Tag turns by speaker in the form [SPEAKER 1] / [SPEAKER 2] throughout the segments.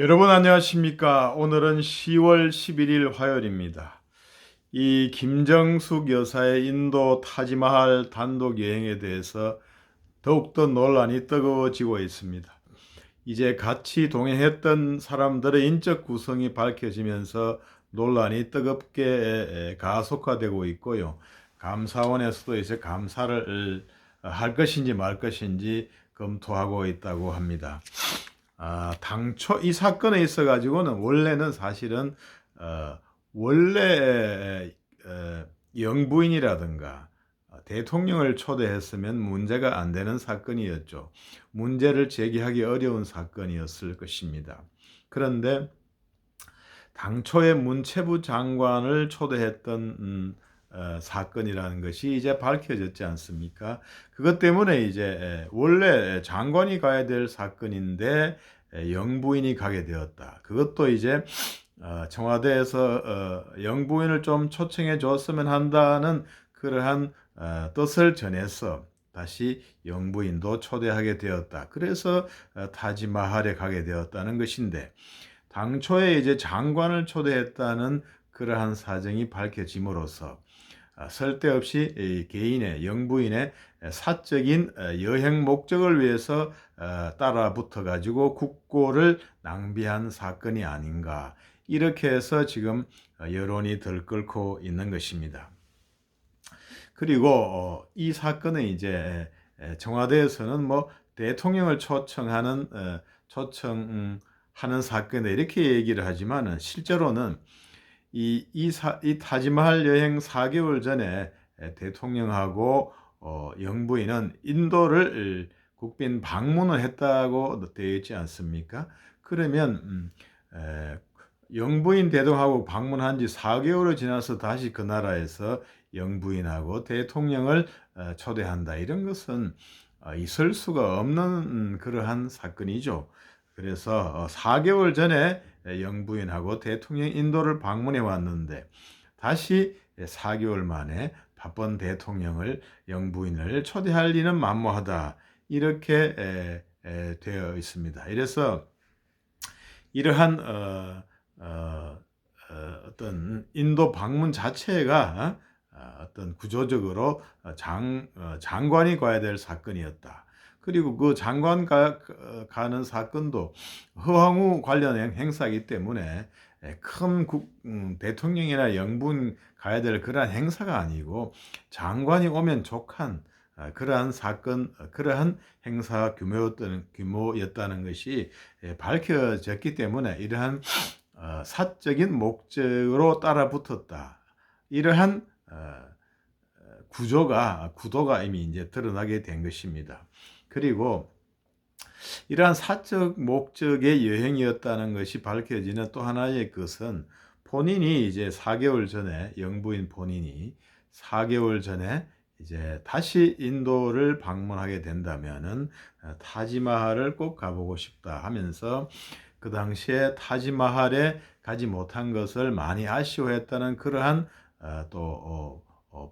[SPEAKER 1] 여러분 안녕하십니까? 오늘은 10월 11일 화요일입니다. 이 김정숙 여사의 인도 타지마할 단독 여행에 대해서 더욱더 논란이 뜨거워지고 있습니다. 이제 같이 동행했던 사람들의 인적 구성이 밝혀지면서 논란이 뜨겁게 가속화되고 있고요. 감사원에서도 이제 감사를 할 것인지 말 것인지 검토하고 있다고 합니다. 당초 이 사건에 있어 가지고는 원래는 사실은 어, 원래 영부인이라든가 대통령을 초대했으면 문제가 안 되는 사건이었죠. 문제를 제기하기 어려운 사건이었을 것입니다. 그런데 당초에 문체부 장관을 초대했던 사건이라는 것이 이제 밝혀졌지 않습니까? 그것 때문에 이제 원래 장관이 가야 될 사건인데 영부인이 가게 되었다. 그것도 이제 청와대에서 영부인을 좀 초청해 줬으면 한다는 그러한 뜻을 전해서 다시 영부인도 초대하게 되었다. 그래서 타지마할에 가게 되었다는 것인데 당초에 이제 장관을 초대했다는 그러한 사정이 밝혀짐으로써 쓸데없이 개인의 영부인의 사적인 여행 목적을 위해서 따라 붙어 가지고 국고를 낭비한 사건이 아닌가 이렇게 해서 지금 여론이 들끓고 있는 것입니다. 그리고 이 사건은 이제 청와대에서는 뭐 대통령을 초청하는 사건이다 이렇게 얘기를 하지만은 실제로는 이 타지마할 여행 4개월 전에 대통령하고 영부인은 인도를 국빈 방문을 했다고 되어 있지 않습니까? 그러면 영부인 대동하고 방문한 지 4개월이 지나서 다시 그 나라에서 영부인하고 대통령을 초대한다. 이런 것은 있을 수가 없는 그러한 사건이죠. 그래서 4개월 전에 영부인하고 대통령 인도를 방문해 왔는데 다시 4개월 만에 바쁜 대통령을 영부인을 초대할 리는 만무하다. 이렇게 되어 있습니다. 이래서 이러한 어떤 인도 방문 자체가 어떤 구조적으로 장관이 가야 될 사건이었다. 그리고 그 장관 가는 사건도 허황후 관련 행사이기 때문에 큰 대통령이나 영분 가야 될 그러한 행사가 아니고 장관이 오면 족한 그러한 사건, 그러한 행사 규모였다는 것이 밝혀졌기 때문에 이러한 사적인 목적으로 따라붙었다. 이러한 구도가 이미 이제 드러나게 된 것입니다. 그리고 이러한 사적 목적의 여행이었다는 것이 밝혀지는 또 하나의 것은 본인이 이제 4개월 전에 영부인 본인이 4개월 전에 이제 다시 인도를 방문하게 된다면은 타지마할을 꼭 가보고 싶다 하면서 그 당시에 타지마할에 가지 못한 것을 많이 아쉬워했다는 그러한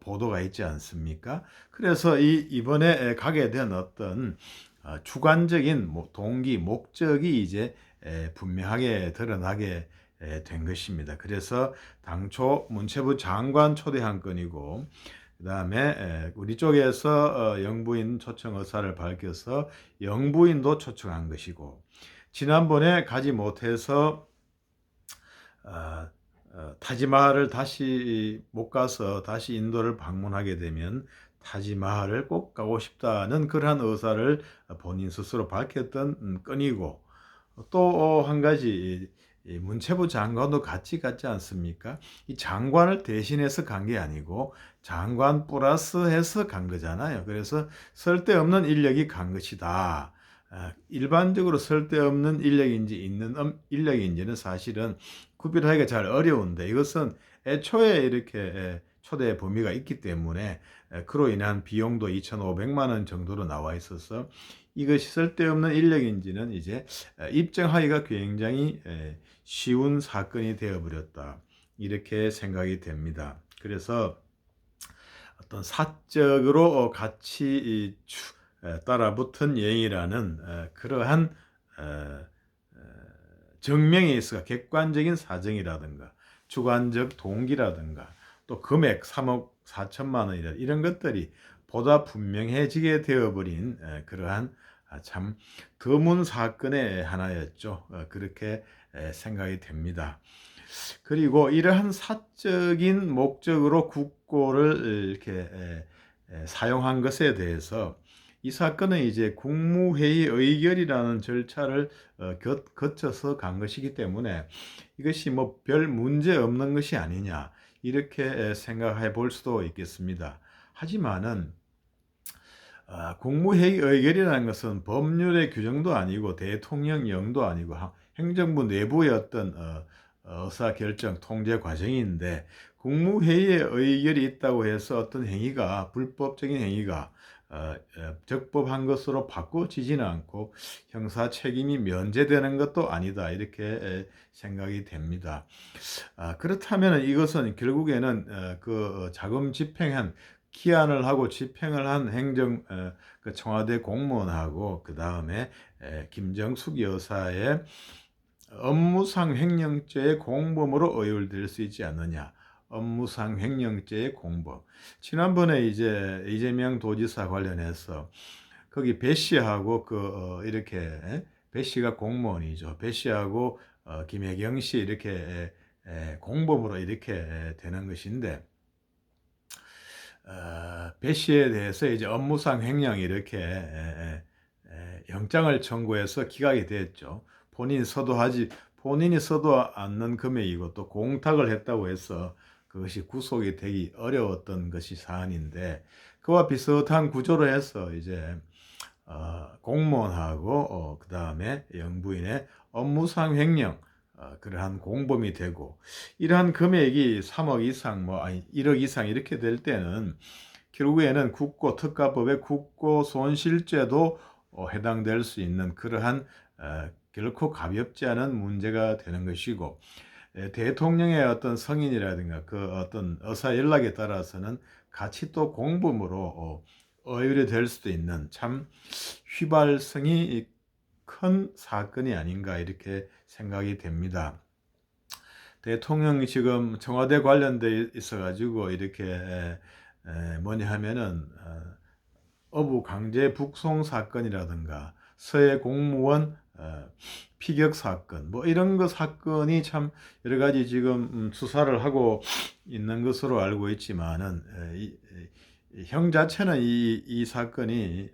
[SPEAKER 1] 보도가 있지 않습니까? 그래서 이번에 가게 된 어떤 주관적인 동기, 목적이 이제 분명하게 드러나게 된 것입니다. 그래서 당초 문체부 장관 초대한 건이고 그다음에 우리 쪽에서 영부인 초청 의사를 밝혀서 영부인도 초청한 것이고 지난번에 가지 못해서 타지마할을 다시 못 가서 다시 인도를 방문하게 되면 타지마할을 꼭 가고 싶다는 그러한 의사를 본인 스스로 밝혔던 건이고 또 한 가지 이 문체부 장관도 같이 갔지 않습니까? 이 장관을 대신해서 간 게 아니고 장관 플러스해서 간 거잖아요. 그래서 쓸데없는 인력이 간 것이다. 일반적으로 쓸데없는 인력인지 있는 인력인지는 사실은 구별하기가 잘 어려운데 이것은 애초에 이렇게 초대 범위가 있기 때문에 그로 인한 비용도 2,500만 원 정도로 나와 있어서 이것이 쓸데없는 인력인지는 이제 입증하기가 굉장히 쉬운 사건이 되어버렸다. 이렇게 생각이 됩니다. 그래서 어떤 사적으로 같이 따라붙은 여행이라는 그러한 증명에 있어서 객관적인 사정이라든가 주관적 동기라든가 또 금액 3억 4천만 원이라 이런 것들이 보다 분명해지게 되어버린 그러한 참 드문 사건의 하나였죠. 그렇게 생각이 됩니다. 그리고 이러한 사적인 목적으로 국고를 이렇게 사용한 것에 대해서 이 사건은 이제 국무회의 의결이라는 절차를 거쳐서 간 것이기 때문에 이것이 뭐 별 문제 없는 것이 아니냐 이렇게 생각해 볼 수도 있겠습니다. 하지만은 국무회의 의결이라는 것은 법률의 규정도 아니고 대통령령도 아니고 행정부 내부의 어떤 의사결정 통제 과정인데 국무회의의 의결이 있다고 해서 어떤 행위가 불법적인 행위가 적법한 것으로 바꿔지지는 않고 형사 책임이 면제되는 것도 아니다 이렇게 생각이 됩니다. 그렇다면 이것은 결국에는 그 자금 집행한 기한을 하고 집행을 한 그 청와대 공무원하고 그 다음에 김정숙 여사의 업무상 횡령죄의 공범으로 의율될 수 있지 않느냐. 업무상 횡령죄의 공범. 지난번에 이제 이재명 도지사 관련해서 거기 배 씨하고 이렇게 배 씨가 공무원이죠. 배 씨하고 김혜경 씨 이렇게 공범으로 이렇게 되는 것인데 배 씨에 대해서 이제 업무상 횡령 이렇게 영장을 청구해서 기각이 됐죠. 본인이 서도 않는 금액이고 또 공탁을 했다고 해서 그것이 구속이 되기 어려웠던 것이 사안인데 그와 비슷한 구조로 해서 이제 공무원하고 그 다음에 영부인의 업무상 횡령 그러한 공범이 되고 이러한 금액이 3억 이상 1억 이상 이렇게 될 때는 결국에는 국고특가법의 국고손실죄도 해당될 수 있는 그러한 결코 가볍지 않은 문제가 되는 것이고 대통령의 어떤 성인이라든가 그 어떤 의사 연락에 따라서는 같이 또 공범으로 의율이 될 수도 있는 참 휘발성이 큰 사건이 아닌가 이렇게 생각이 됩니다. 대통령이 지금 청와대 관련돼 있어가지고 이렇게 뭐냐 하면은 어부 강제 북송 사건이라든가 서해 공무원 피격 사건 뭐 이런 거 사건이 참 여러 가지 지금 수사를 하고 있는 것으로 알고 있지만은 형 자체는 이 사건이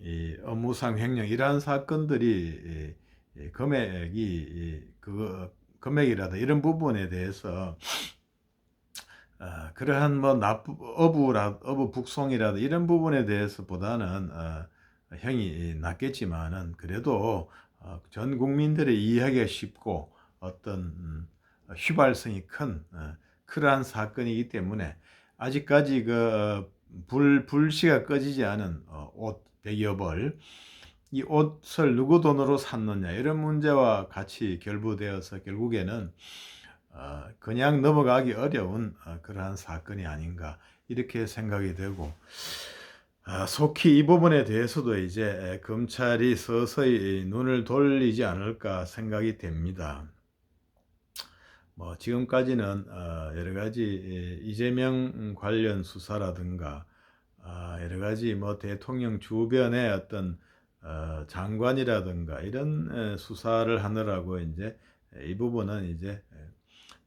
[SPEAKER 1] 이 업무상 횡령 이러한 사건들이 금액이라든 이런 부분에 대해서 그러한 뭐 어부 북송이라든 이런 부분에 대해서보다는 형이 낮겠지만은 그래도 전 국민들이 이해하기가 쉽고 어떤 휘발성이 큰 그러한 사건이기 때문에 아직까지 불씨가 꺼지지 않은 옷 100여 벌, 이 옷을 누구 돈으로 샀느냐 이런 문제와 같이 결부되어서 결국에는 그냥 넘어가기 어려운 그러한 사건이 아닌가 이렇게 생각이 되고 속히 이 부분에 대해서도 이제 검찰이 서서히 눈을 돌리지 않을까 생각이 됩니다. 뭐 지금까지는 여러 가지 이재명 관련 수사라든가 여러 가지 뭐 대통령 주변의 어떤 장관이라든가 이런 수사를 하느라고 이제 이 부분은 이제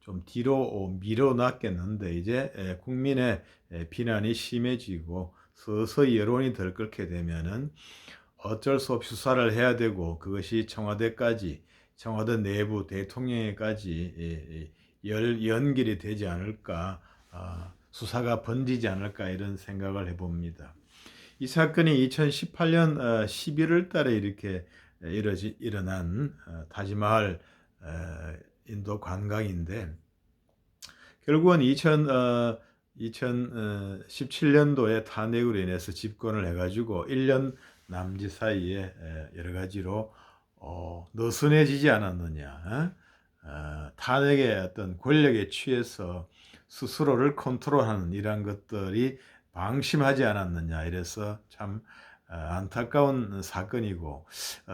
[SPEAKER 1] 좀 뒤로 밀어놨겠는데 이제 국민의 비난이 심해지고 서서히 여론이 들끓게 되면은 어쩔 수 없이 수사를 해야 되고 그것이 청와대 내부 대통령에까지 연결이 되지 않을까 수사가 번지지 않을까 이런 생각을 해봅니다. 이 사건이 2018년 11월 달에 이렇게 일어난 타지마할 인도 관광인데 결국은 2017년도에 탄핵으로 인해서 집권을 해가지고 1년 남짓 사이에 여러 가지로 느슨해지지 않았느냐. 탄핵의 어떤 권력에 취해서 스스로를 컨트롤하는 이러한 것들이 방심하지 않았느냐. 이래서 참 안타까운 사건이고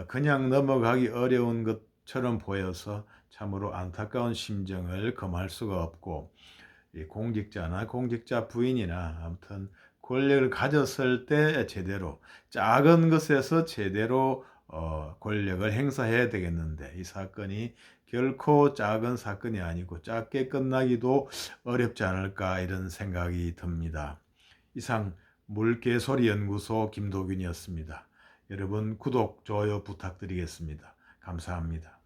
[SPEAKER 1] 그냥 넘어가기 어려운 것 것처럼 보여서 참으로 안타까운 심정을 금할 수가 없고, 이 공직자나 공직자 부인이나 아무튼 권력을 가졌을 때 제대로 작은 것에서 제대로 권력을 행사해야 되겠는데, 이 사건이 결코 작은 사건이 아니고 작게 끝나기도 어렵지 않을까, 이런 생각이 듭니다. 이상 물개소리 연구소 김도균이었습니다. 여러분 구독, 좋아요 부탁드리겠습니다. 감사합니다.